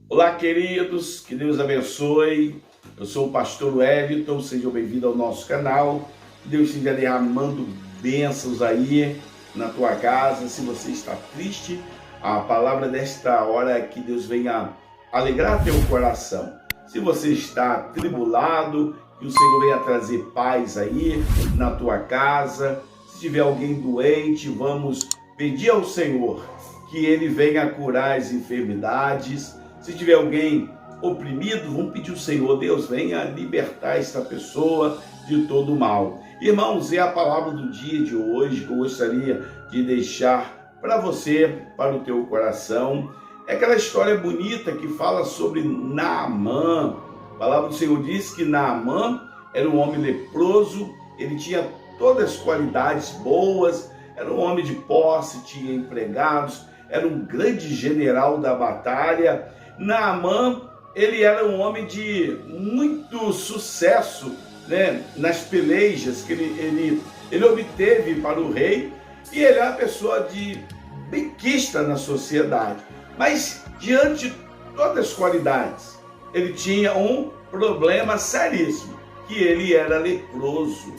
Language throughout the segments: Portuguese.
Olá, queridos, que Deus abençoe. Eu sou o pastor Wellington, sejam bem-vindos ao nosso canal. Que Deus esteja derramando bênçãos aí na tua casa. Se você está triste, a palavra desta hora é que Deus venha alegrar teu coração. Se você está atribulado, que o Senhor venha trazer paz aí na tua casa. Se tiver alguém doente, vamos pedir ao Senhor que Ele venha curar as enfermidades. Se tiver alguém oprimido, vamos pedir ao Senhor, Deus, venha libertar esta pessoa de todo o mal. Irmãos, é a palavra do dia de hoje que eu gostaria de deixar para você, para o teu coração. É aquela história bonita que fala sobre Naamã. A palavra do Senhor diz que Naamã era um homem leproso, ele tinha todas as qualidades boas, era um homem de posse, tinha empregados, era um grande general da batalha. Naamã, ele era um homem de muito sucesso, né, nas pelejas que ele obteve para o rei, e ele é uma pessoa de benquista na sociedade. Mas, diante de todas as qualidades, ele tinha um problema seríssimo, que ele era leproso.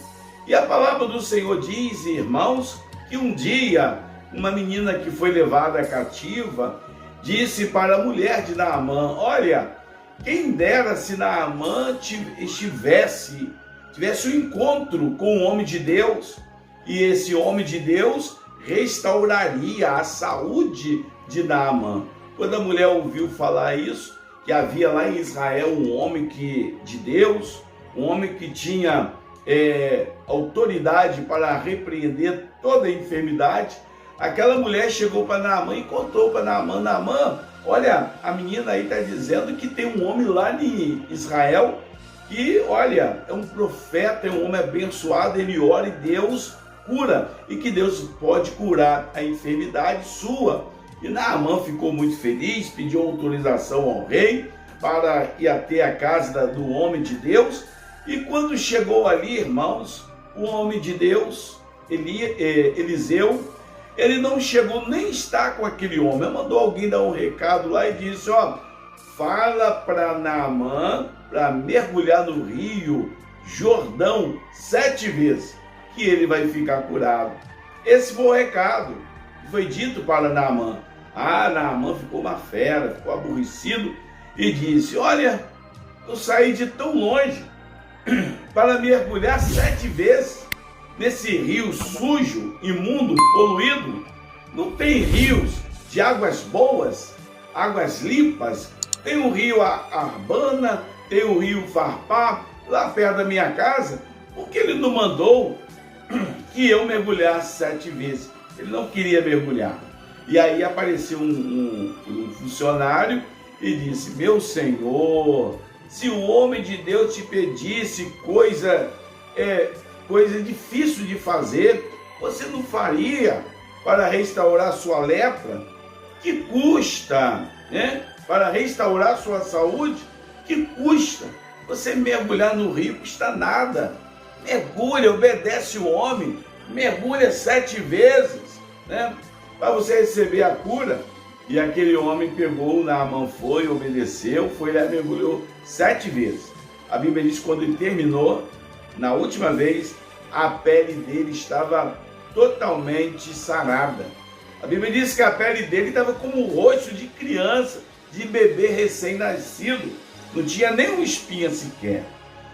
E a palavra do Senhor diz, irmãos, que um dia uma menina que foi levada cativa disse para a mulher de Naamã: olha, quem dera se Naamã tivesse um encontro com um homem de Deus, e esse homem de Deus restauraria a saúde de Naamã. Quando a mulher ouviu falar isso, que havia lá em Israel um homem de Deus, um homem que tinha autoridade para repreender toda a enfermidade, aquela mulher chegou para Naamã e contou para Naamã: Naamã, olha, a menina aí está dizendo que tem um homem lá em Israel que, olha, é um profeta, é um homem abençoado, ele ora e Deus cura, e que Deus pode curar a enfermidade sua. E Naamã ficou muito feliz, pediu autorização ao rei para ir até a casa do homem de Deus. E quando chegou ali, irmãos, o homem de Deus, Eliseu, ele não chegou nem estar com aquele homem. Mandou alguém dar um recado lá e disse: ó, fala para Naamã para mergulhar no rio Jordão 7 vezes, que ele vai ficar curado. Esse foi o recado que foi dito para Naamã. Naamã ficou uma fera, ficou aborrecido e disse: olha, eu saí de tão longe para mergulhar 7 vezes nesse rio sujo, imundo, poluído. Não tem rios de águas boas, águas limpas. Tem o rio Arbana, tem o rio Farpá, lá perto da minha casa. Por que ele não mandou que eu mergulhasse 7 vezes? Ele não queria mergulhar. E aí apareceu um funcionário e disse: meu senhor, se o homem de Deus te pedisse coisa difícil de fazer, você não faria para restaurar sua lepra? Que custa, né? Para restaurar sua saúde? Que custa? Você mergulhar no rio custa nada. Mergulha, obedece o homem, mergulha 7 vezes, né? Para você receber a cura. E aquele homem pegou, Naamã foi, obedeceu, foi lá e mergulhou 7 vezes. A Bíblia diz que quando ele terminou, na última vez, a pele dele estava totalmente sarada. A Bíblia diz que a pele dele estava como o rosto de criança, de bebê recém-nascido. Não tinha nenhuma espinha sequer.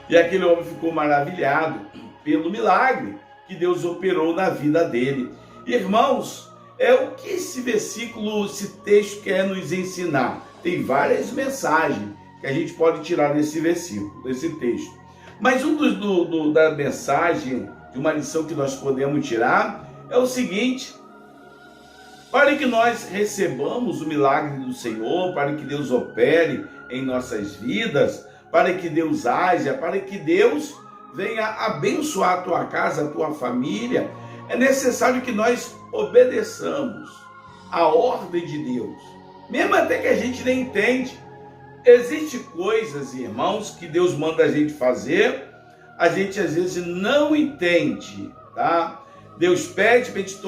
E aquele homem ficou maravilhado pelo milagre que Deus operou na vida dele. Irmãos, é o que esse versículo, esse texto quer nos ensinar. Tem várias mensagens que a gente pode tirar desse versículo, desse texto. Mas da mensagem, de uma lição que nós podemos tirar, é o seguinte: para que nós recebamos o milagre do Senhor, para que Deus opere em nossas vidas, para que Deus haja, para que Deus venha abençoar a tua casa, a tua família, é necessário que nós obedeçamos a ordem de Deus, mesmo até que a gente nem entende. Existem coisas, irmãos, que Deus manda a gente fazer, a gente às vezes não entende, tá? Deus pede para a gente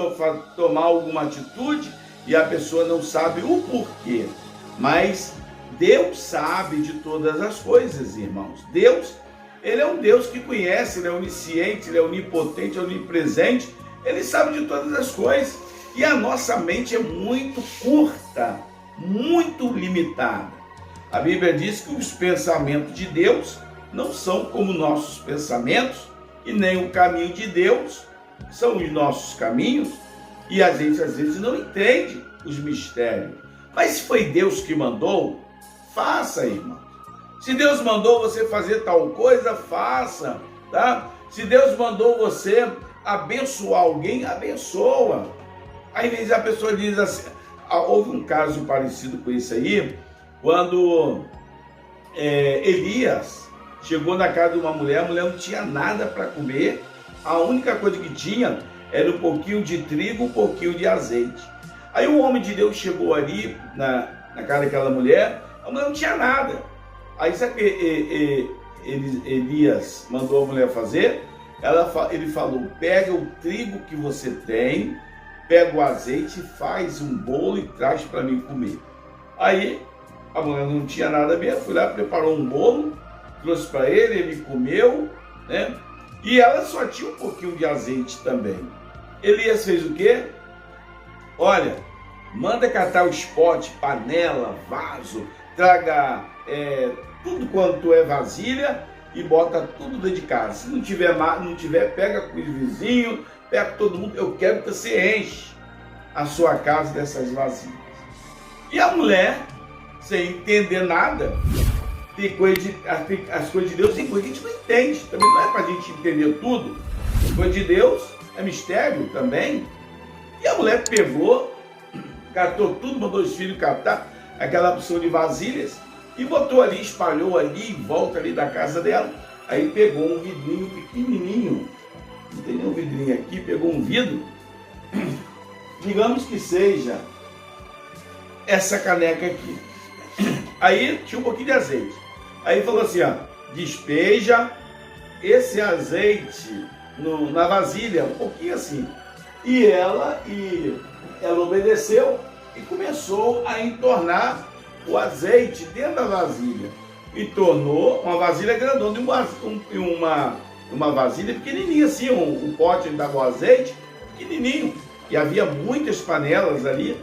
tomar alguma atitude e a pessoa não sabe o porquê. Mas Deus sabe de todas as coisas, irmãos. Deus, ele é um Deus que conhece, ele é onisciente, ele é onipotente, onipresente, ele sabe de todas as coisas. E a nossa mente é muito curta, muito limitada. A Bíblia diz que os pensamentos de Deus não são como nossos pensamentos, e nem o caminho de Deus são os nossos caminhos, e a gente às vezes não entende os mistérios. Mas se foi Deus que mandou, faça, irmão. Se Deus mandou você fazer tal coisa, faça, tá? Se Deus mandou você abençoar alguém, abençoa. Às vezes a pessoa diz assim, houve um caso parecido com isso aí, quando Elias chegou na casa de uma mulher, a mulher não tinha nada para comer, a única coisa que tinha era um pouquinho de trigo, um pouquinho de azeite. Aí o homem de Deus chegou ali na casa daquela mulher, a mulher não tinha nada. Aí sabe o que Elias mandou a mulher fazer? Ele falou, pega o trigo que você tem, pega o azeite, faz um bolo e traz para mim comer. Aí a mulher não tinha nada mesmo, foi lá, preparou um bolo, trouxe para ele comeu, né? E ela só tinha um pouquinho de azeite também. Elias fez o quê? Olha, manda catar os potes, panela, vaso, traga tudo quanto é vasilha e bota tudo dentro de casa. Se não tiver, pega com os vizinhos, pega com todo mundo. Eu quero que você enche a sua casa dessas vasilhas. E a mulher, sem entender nada, as coisas de Deus tem coisa que a gente não entende. Também não é para a gente entender tudo. As coisas de Deus é mistério também. E a mulher pegou, catou tudo, mandou os filhos catar aquela porção de vasilhas e botou ali, espalhou ali em volta ali da casa dela. Aí pegou um vidrinho pequenininho, não tem nenhum vidrinho aqui, pegou um vidro, digamos que seja essa caneca aqui. Aí tinha um pouquinho de azeite. Aí falou assim, ó, despeja esse azeite na vasilha, um pouquinho assim. E ela obedeceu e começou a entornar o azeite dentro da vasilha. E tornou uma vasilha grandona e uma vasilha pequenininha assim, um pote onde dava o azeite pequenininho. E havia muitas panelas ali,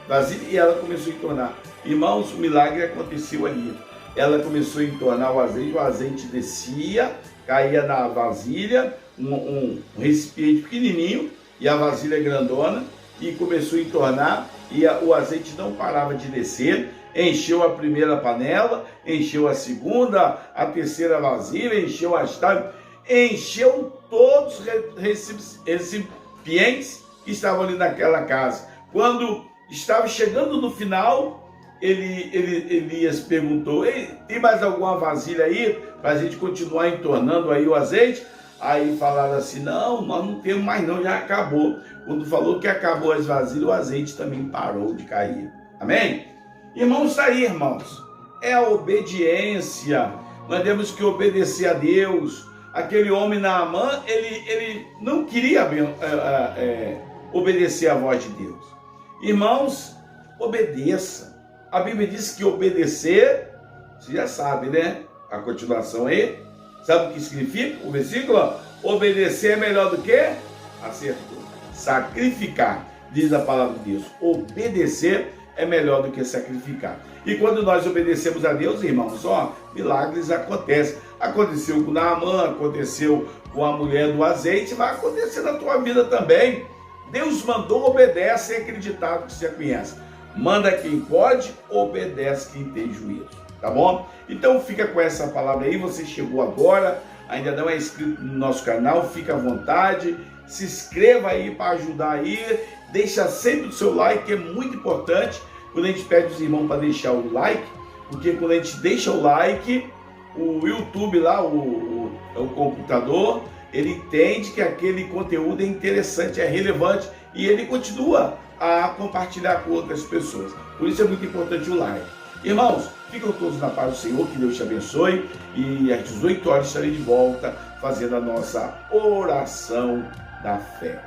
vasilha, e ela começou a entornar. Irmãos, o milagre aconteceu ali. Ela começou a entornar o azeite descia, caía na vasilha, um recipiente pequenininho, e a vasilha grandona, e começou a entornar, e o azeite não parava de descer, encheu a primeira panela, encheu a segunda, a terceira vasilha, encheu as tábuas, encheu todos os recipientes que estavam ali naquela casa. Quando estava chegando no final, Elias perguntou, tem mais alguma vasilha aí para a gente continuar entornando aí o azeite? Aí falaram assim, não, nós não temos mais não, já acabou. Quando falou que acabou as vasilhas, o azeite também parou de cair. Amém? Irmãos, está aí, irmãos. É a obediência. Nós temos que obedecer a Deus. Aquele homem Naamã, ele não queria obedecer a voz de Deus. Irmãos, obedeça. A Bíblia diz que obedecer, você já sabe, né? A continuação aí. Sabe o que significa o versículo? Obedecer é melhor do que? Acertou. Sacrificar, diz a palavra de Deus. Obedecer é melhor do que sacrificar. E quando nós obedecemos a Deus, irmãos, milagres acontecem. Aconteceu com Naamã, aconteceu com a mulher do azeite, vai acontecer na tua vida também. Deus mandou, obedece, é acreditado que você conhece. Manda quem pode, obedece quem tem juízo. Tá bom? Então fica com essa palavra aí, você chegou agora, ainda não é inscrito no nosso canal, fica à vontade, se inscreva aí para ajudar aí, deixa sempre o seu like, que é muito importante, quando a gente pede os irmãos para deixar o like, porque quando a gente deixa o like, o YouTube lá, o computador, ele entende que aquele conteúdo é interessante, é relevante, e ele continua a compartilhar com outras pessoas. Por isso é muito importante o like. Irmãos, ficam todos na paz do Senhor, que Deus te abençoe, e às 18 horas estarei de volta fazendo a nossa oração da fé.